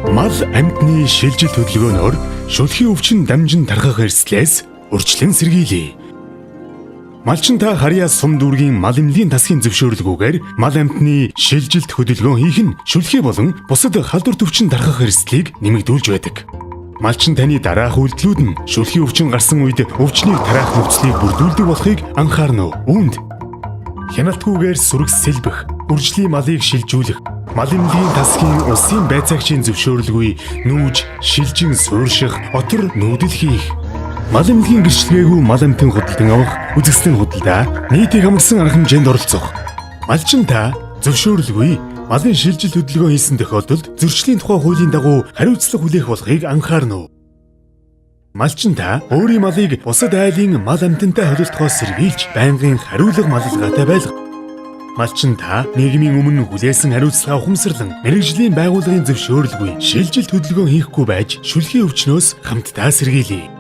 Мал амьтны шилжил хөдөлгөөнөөр шүлхийн өвчин дамжин тархах эрсдлээс урьдчилан сэргийлье. Малчин та харьяа сум дүүргийн мал эмнэлгийн тасгийн зөвшөөрлгүйгээр мал амьтны шилжилт хөдөлгөөн хийх нь шүлхий болон бусад халдвар төвчин тархах эрсдлийг нэмэгдүүлж байдаг. Малчин таны дараах үйлдэлүүд нь шүлхийн өвчин гарсан үед өвчнийг тараах нөхцөлийг бүрдүүлдэг болохыг анхаарна уу? Үүнд хяналтгүйгээр сүрэг сэлбэх, үржлийн малыг шилжүүлэх, мал эмнэлгийн тасгийн улсын байцаагчийн зөвшөөрлгүй нүүж, шилжин суурших, отор нүүдэл хийх, мал эмнэлгийн гэрчлэгээгүй мал амьтан худалдан авах, үзэсгэлэн худалдаа, нийтийг хамарсан арга хэмжээнд оролцох. Малчин та зөвшөөрлгүй малын шилжил хөдөлгөөн хийсэн тохиолдолд зөрчлийн тухай хуулийн дагуу хариуцлага хүлээх болохыг анхаарна уу? Малчин та өөрийн малыг бусад айлын мал амьтантай холилдохоос сэргийлж байнгын хариулга маллгаатай байлга. Малчин та нийгмийн өмнө хүлээсэн хариуцлага ухамсарлан мэргэжлийн байгууллагын зөвшөөрлгүй шилжилт хөдөлгөөн хийхгүй байж шүлхийн өвчнөөс хамтдаа сэргийлье.